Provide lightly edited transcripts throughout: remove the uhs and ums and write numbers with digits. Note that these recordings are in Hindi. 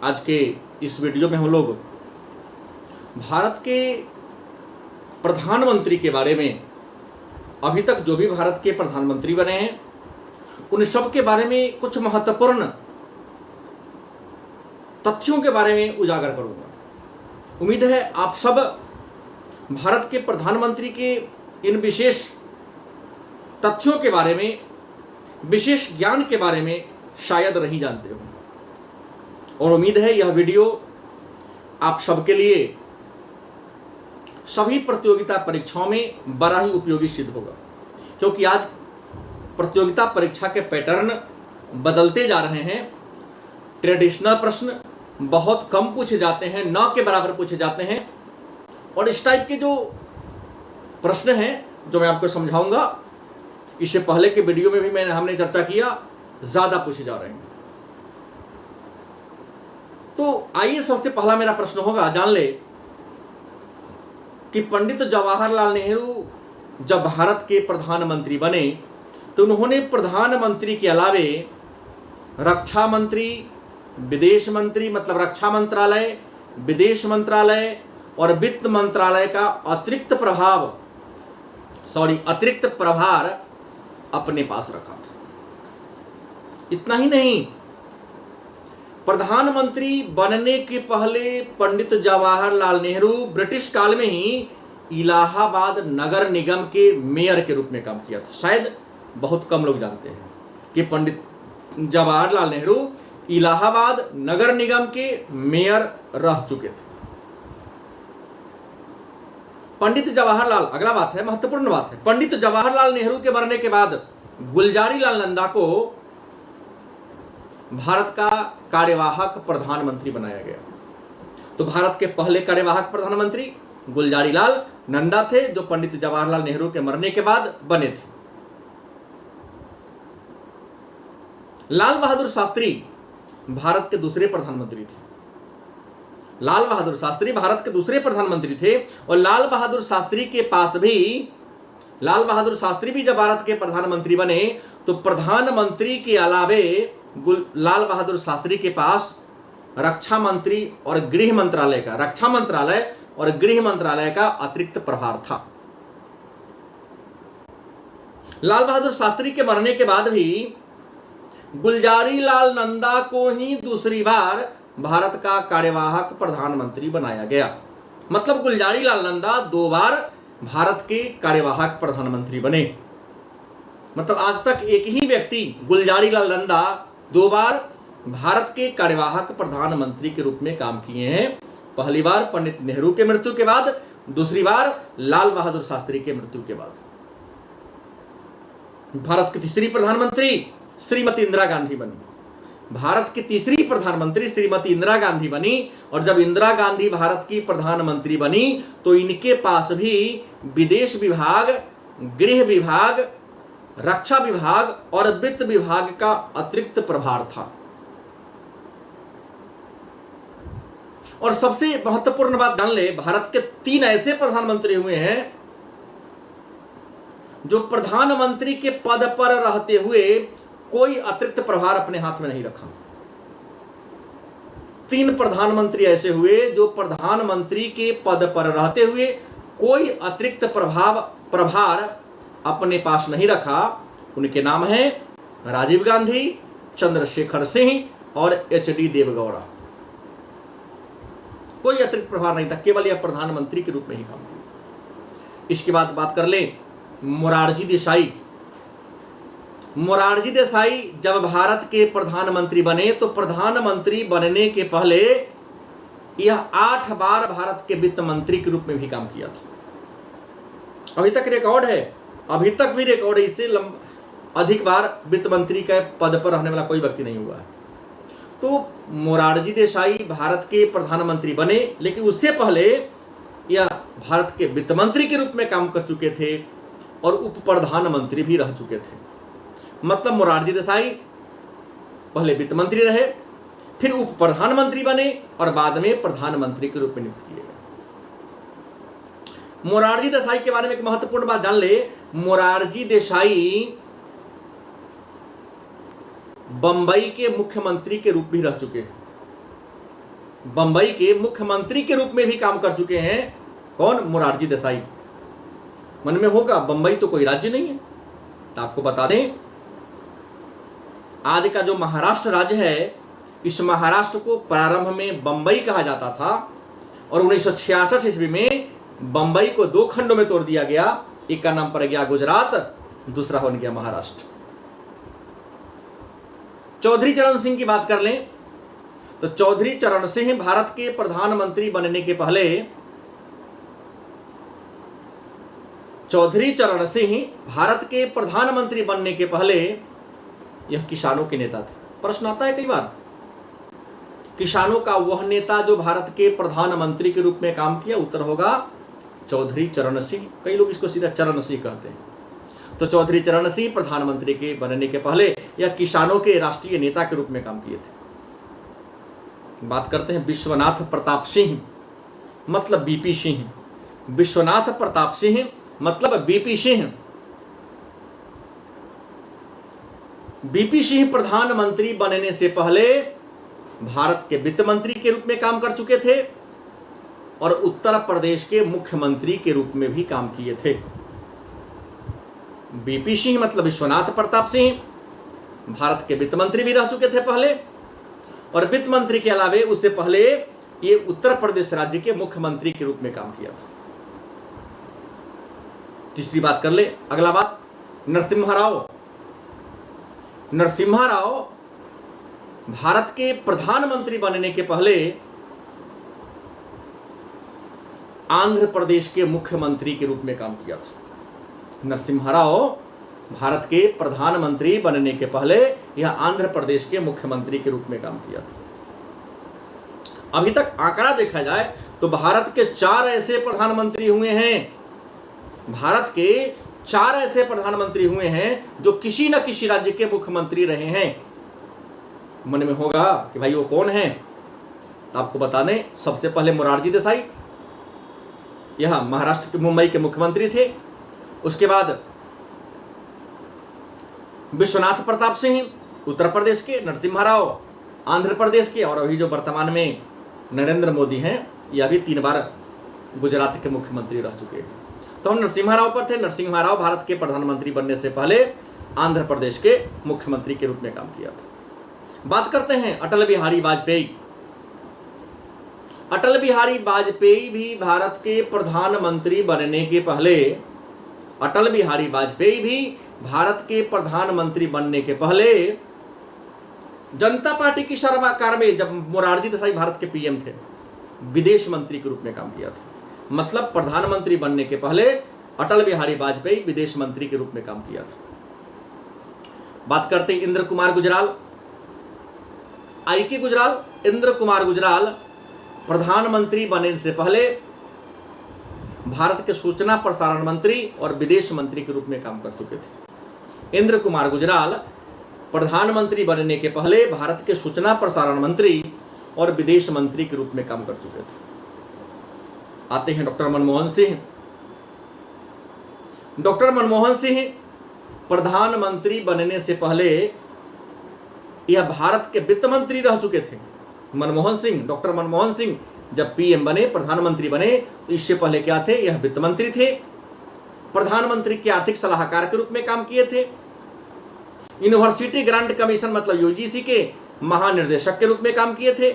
आज के इस वीडियो में हम लोग भारत के प्रधानमंत्री के बारे में, अभी तक जो भी भारत के प्रधानमंत्री बने हैं उन सब के बारे में कुछ महत्वपूर्ण तथ्यों के बारे में उजागर करूंगा। उम्मीद है आप सब भारत के प्रधानमंत्री के इन विशेष तथ्यों के बारे में, विशेष ज्ञान के बारे में शायद नहीं जानते हो, और उम्मीद है यह वीडियो आप सबके लिए सभी प्रतियोगिता परीक्षाओं में बड़ा ही उपयोगी सिद्ध होगा, क्योंकि आज प्रतियोगिता परीक्षा के पैटर्न बदलते जा रहे हैं। ट्रेडिशनल प्रश्न बहुत कम पूछे जाते हैं, न के बराबर पूछे जाते हैं, और इस टाइप के जो प्रश्न हैं जो मैं आपको समझाऊंगा, इससे पहले के वीडियो में भी हमने चर्चा किया, ज़्यादा पूछे जा रहे हैं। तो आइए सबसे पहला मेरा प्रश्न होगा, जान ले कि पंडित जवाहरलाल नेहरू जब भारत के प्रधानमंत्री बने तो उन्होंने प्रधानमंत्री के अलावे रक्षा मंत्री, विदेश मंत्री मतलब रक्षा मंत्रालय, विदेश मंत्रालय और वित्त मंत्रालय का अतिरिक्त प्रभार अपने पास रखा था। इतना ही नहीं, प्रधानमंत्री बनने के पहले पंडित जवाहरलाल नेहरू ब्रिटिश काल में ही इलाहाबाद नगर निगम के मेयर के रूप में काम किया था। शायद बहुत कम लोग जानते हैं कि पंडित जवाहरलाल नेहरू इलाहाबाद नगर निगम के मेयर रह चुके थे। पंडित जवाहरलाल, अगला बात है, महत्वपूर्ण बात है, पंडित जवाहरलाल नेहरू के मरने के बाद गुलजारीलाल नंदा को भारत का कार्यवाहक प्रधानमंत्री बनाया गया। तो भारत के पहले कार्यवाहक प्रधानमंत्री गुलजारीलाल नंदा थे, जो पंडित जवाहरलाल नेहरू के मरने के बाद बने थे। लाल बहादुर शास्त्री भारत के दूसरे प्रधानमंत्री थे। लाल बहादुर शास्त्री भारत के दूसरे प्रधानमंत्री थे, और लाल बहादुर शास्त्री भी जब भारत के प्रधानमंत्री बने तो प्रधानमंत्री के अलावे लाल बहादुर शास्त्री के पास रक्षा मंत्रालय और गृह मंत्रालय का अतिरिक्त प्रभार था। लाल बहादुर शास्त्री के मरने के बाद भी गुलजारीलाल नंदा को ही दूसरी बार भारत का कार्यवाहक प्रधानमंत्री बनाया गया। मतलब गुलजारीलाल नंदा 2 बार भारत के कार्यवाहक प्रधानमंत्री बने। मतलब आज तक एक ही व्यक्ति गुलजारीलाल नंदा 2 बार भारत के कार्यवाहक प्रधानमंत्री के रूप में काम किए हैं। पहली बार पंडित नेहरू के मृत्यु के बाद, दूसरी बार लाल बहादुर शास्त्री के मृत्यु के बाद। भारत की तीसरी प्रधानमंत्री श्रीमती इंदिरा गांधी बनी। भारत की तीसरी प्रधानमंत्री श्रीमती इंदिरा गांधी बनी, और जब इंदिरा गांधी भारत की प्रधानमंत्री बनी तो इनके पास भी विदेश विभाग, गृह विभाग, रक्षा विभाग और वित्त विभाग का अतिरिक्त प्रभार था। और सबसे महत्वपूर्ण बात जान ले, भारत के 3 ऐसे प्रधानमंत्री हुए हैं जो प्रधानमंत्री के पद पर रहते हुए कोई अतिरिक्त प्रभार अपने हाथ में नहीं रखा। 3 प्रधानमंत्री ऐसे हुए जो प्रधानमंत्री के पद पर रहते हुए कोई अतिरिक्त प्रभार अपने पास नहीं रखा। उनके नाम हैं राजीव गांधी, चंद्रशेखर सिंह और HD देवगौड़ा। कोई अतिरिक्त प्रभार नहीं था, केवल यह प्रधानमंत्री के रूप में ही काम किया। इसके बाद बात कर ले मोरारजी देसाई। मोरारजी देसाई जब भारत के प्रधानमंत्री बने तो प्रधानमंत्री बनने के पहले यह 8 बार भारत के वित्त मंत्री के रूप में भी काम किया था। अभी तक रिकॉर्ड है, अभी तक भी रिकॉर्ड है, इससे अधिक बार वित्त मंत्री के पद पर रहने वाला कोई व्यक्ति नहीं हुआ है। तो मोरारजी देसाई भारत के प्रधानमंत्री बने, लेकिन उससे पहले यह भारत के वित्त मंत्री के रूप में काम कर चुके थे और उप प्रधानमंत्री भी रह चुके थे। मतलब मोरारजी देसाई पहले वित्त मंत्री रहे, फिर उप प्रधानमंत्री बने और बाद में प्रधानमंत्री के रूप में नियुक्त किए गए। मोरारजी देसाई के बारे में एक महत्वपूर्ण बात जान ले, मोरारजी देसाई बंबई के मुख्यमंत्री के रूप भी रह चुके हैं। बंबई के मुख्यमंत्री के रूप में भी काम कर चुके हैं। कौन? मोरारजी देसाई। मन में होगा बंबई तो कोई राज्य नहीं है। तो आपको बता दें, आज का जो महाराष्ट्र राज्य है, इस महाराष्ट्र को प्रारंभ में बंबई कहा जाता था और 1966 ईस्वी में बंबई को 2 खंडों में तोड़ दिया गया। एक का नाम पड़ गया गुजरात, दूसरा बन गया महाराष्ट्र। चौधरी चरण सिंह की बात कर लें तो चौधरी चरण सिंह भारत के प्रधानमंत्री बनने के पहले, चौधरी चरण सिंह भारत के प्रधानमंत्री बनने के पहले यह किसानों के नेता थे। प्रश्न आता है कई बार, किसानों का वह नेता जो भारत के प्रधानमंत्री के रूप में काम किया, उत्तर होगा चौधरी चरण सिंह। कई लोग इसको सीधा चरण सिंह कहते हैं। तो चौधरी चरण सिंह प्रधानमंत्री के बनने के पहले यह किसानों के राष्ट्रीय नेता के रूप में काम किए थे। बात करते हैं विश्वनाथ प्रताप सिंह, मतलब बीपी सिंह। विश्वनाथ प्रताप सिंह मतलब बीपी सिंह। बीपी सिंह प्रधानमंत्री बनने से पहले भारत के वित्त मंत्री के रूप में काम कर चुके थे और उत्तर प्रदेश के मुख्यमंत्री के रूप में भी काम किए थे। बीपी सिंह मतलब विश्वनाथ प्रताप सिंह भारत के वित्त मंत्री भी रह चुके थे पहले, और वित्त मंत्री के अलावे उससे पहले ये उत्तर प्रदेश राज्य के मुख्यमंत्री के रूप में काम किया था। तीसरी बात कर ले, अगला बात नरसिम्हा राव। नरसिम्हा राव भारत के प्रधानमंत्री बनने के पहले आंध्र प्रदेश के मुख्यमंत्री के रूप में काम किया था। नरसिम्हा राव भारत के प्रधानमंत्री बनने के पहले यह आंध्र प्रदेश के मुख्यमंत्री के रूप में काम किया था। अभी तक आंकड़ा देखा जाए तो भारत के 4 ऐसे प्रधानमंत्री हुए हैं, भारत के 4 ऐसे प्रधानमंत्री हुए हैं जो किसी न किसी राज्य के मुख्यमंत्री रहे हैं। मन में होगा कि भाई वो कौन है, तो आपको बता दें, सबसे पहले मोरारजी देसाई, यह महाराष्ट्र के मुंबई के मुख्यमंत्री थे। उसके बाद विश्वनाथ प्रताप सिंह उत्तर प्रदेश के, नरसिम्हा राव आंध्र प्रदेश के, और अभी जो वर्तमान में नरेंद्र मोदी हैं यह भी 3 बार गुजरात के मुख्यमंत्री रह चुके हैं। तो हम नरसिम्हा राव पर थे। नरसिम्हा राव भारत के प्रधानमंत्री बनने से पहले आंध्र प्रदेश के मुख्यमंत्री के रूप में काम किया था। बात करते हैं अटल बिहारी वाजपेयी। अटल बिहारी वाजपेयी भी भारत के प्रधानमंत्री बनने के पहले, अटल बिहारी वाजपेयी भी भारत के प्रधानमंत्री बनने के पहले जनता पार्टी की सरकार में, जब मोरारजी देसाई भारत के पीएम थे, विदेश मंत्री के रूप में काम किया था। मतलब प्रधानमंत्री बनने के पहले अटल बिहारी वाजपेयी विदेश मंत्री के रूप में काम किया था। बात करते हैं इंद्र कुमार गुजराल, आई.के. गुजराल। इंद्र कुमार गुजराल प्रधानमंत्री बनने से पहले भारत के सूचना प्रसारण मंत्री और विदेश मंत्री के रूप में काम कर चुके थे। इंद्र कुमार गुजराल प्रधानमंत्री बनने के पहले भारत के सूचना प्रसारण मंत्री और विदेश मंत्री के रूप में काम कर चुके थे। आते हैं डॉक्टर मनमोहन सिंह। डॉक्टर मनमोहन सिंह प्रधानमंत्री बनने से पहले यह भारत के वित्त मंत्री रह चुके थे। मनमोहन सिंह, डॉक्टर मनमोहन सिंह जब पीएम बने, प्रधानमंत्री बने, तो इससे पहले क्या थे? यह वित्त मंत्री थे। प्रधानमंत्री के आर्थिक सलाहकार के रूप में काम किए थे। यूनिवर्सिटी ग्रांट कमीशन मतलब यूजीसी के महानिर्देशक के रूप में काम किए थे।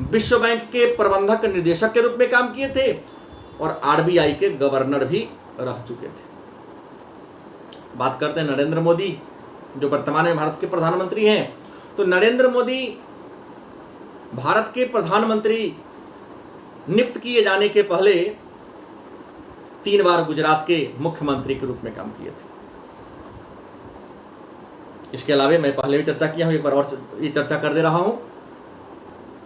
विश्व बैंक के प्रबंधक निर्देशक के रूप में काम किए थे और आरबीआई के गवर्नर भी रह चुके थे। बात करते हैं नरेंद्र मोदी, जो वर्तमान में भारत के प्रधानमंत्री हैं। तो नरेंद्र मोदी भारत के प्रधानमंत्री नियुक्त किए जाने के पहले 3 बार गुजरात के मुख्यमंत्री के रूप में काम किए थे। इसके अलावा मैं पहले भी चर्चा किया हूं, एक बार और ये चर्चा कर दे रहा हूं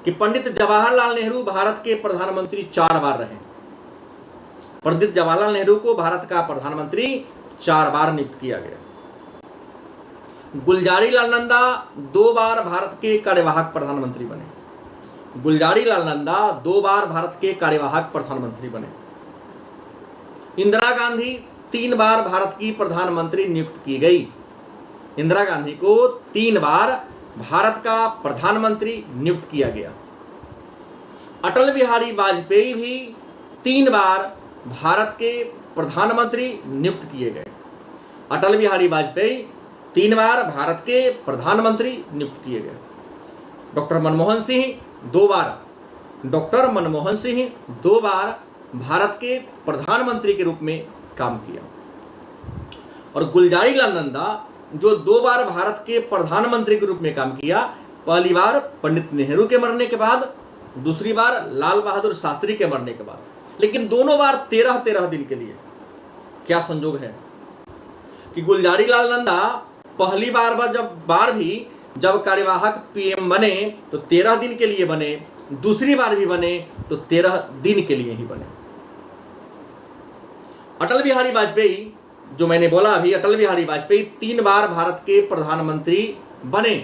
कि पंडित जवाहरलाल नेहरू भारत के प्रधानमंत्री 4 बार रहे। पंडित जवाहरलाल नेहरू को भारत का प्रधानमंत्री 4 बार नियुक्त किया गया। गुलजारीलाल नंदा 2 बार भारत के कार्यवाहक प्रधानमंत्री बने। गुलजारीलाल नंदा 2 बार भारत के कार्यवाहक प्रधानमंत्री बने। इंदिरा गांधी 3 बार भारत की प्रधानमंत्री नियुक्त की गई। इंदिरा गांधी को 3 बार भारत का प्रधानमंत्री नियुक्त किया गया। अटल बिहारी वाजपेयी भी 3 बार भारत के प्रधानमंत्री नियुक्त किए गए। अटल बिहारी वाजपेयी 3 बार भारत के प्रधानमंत्री नियुक्त किए गए। डॉक्टर मनमोहन सिंह 2 बार, डॉक्टर मनमोहन सिंह 2 बार भारत के प्रधानमंत्री के रूप में काम किया। और गुलजारी लाल नंदा जो 2 बार भारत के प्रधानमंत्री के रूप में काम किया, पहली बार पंडित नेहरू के मरने के बाद, दूसरी बार लाल बहादुर शास्त्री के मरने के बाद, लेकिन दोनों बार 13-13 दिन के लिए। क्या संजोग है कि गुलजारी लाल नंदा पहली बार भी जब कार्यवाहक पीएम बने तो 13 दिन के लिए बने, दूसरी बार भी बने तो 13 दिन के लिए ही बने। अटल बिहारी वाजपेयी, जो मैंने बोला अभी, अटल बिहारी वाजपेयी 3 बार भारत के प्रधानमंत्री बने,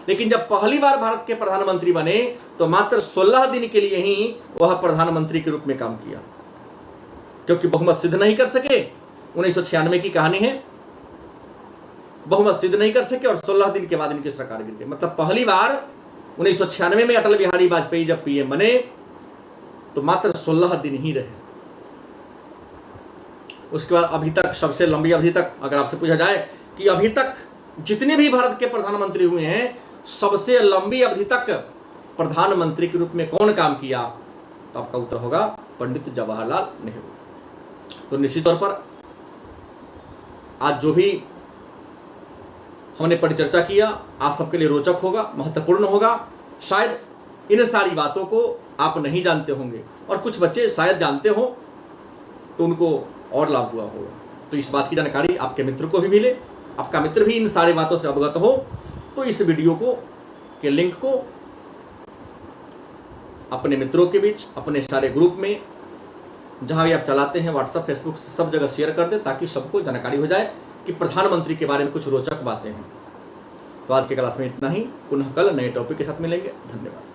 लेकिन जब पहली बार भारत के प्रधानमंत्री बने तो मात्र 16 दिन के लिए ही वह प्रधानमंत्री के रूप में काम किया, क्योंकि बहुमत सिद्ध नहीं कर सके। 1996 की कहानी है, बहुमत सिद्ध नहीं कर सके और 16 दिन के बाद इनकी सरकार गिर गई। मतलब पहली बार 1996 में अटल बिहारी वाजपेयी जब पीएम बने तो मात्र 16 दिन ही रहे। उसके बाद अभी तक सबसे लंबी अवधि तक अगर आपसे पूछा जाए कि अभी तक जितने भी भारत के प्रधानमंत्री हुए हैं, सबसे लंबी अवधि तक प्रधानमंत्री के रूप में कौन काम किया, तो आपका उत्तर होगा पंडित जवाहरलाल नेहरू। तो निश्चित तौर पर आज जो भी हमने परिचर्चा किया आप सबके लिए रोचक होगा, महत्वपूर्ण होगा। शायद इन सारी बातों को आप नहीं जानते होंगे और कुछ बच्चे शायद जानते हो तो उनको और लाभ हुआ होगा। तो इस बात की जानकारी आपके मित्र को भी मिले, आपका मित्र भी इन सारी बातों से अवगत हो, तो इस वीडियो को के लिंक को अपने मित्रों के बीच, अपने सारे ग्रुप में, जहां भी आप चलाते हैं, व्हाट्सएप, फेसबुक, सब जगह शेयर कर दें ताकि सबको जानकारी हो जाए कि प्रधानमंत्री के बारे में कुछ रोचक बातें हैं। तो आज के क्लास में इतना ही, पुनः कल नए टॉपिक के साथ मिलेंगे। धन्यवाद।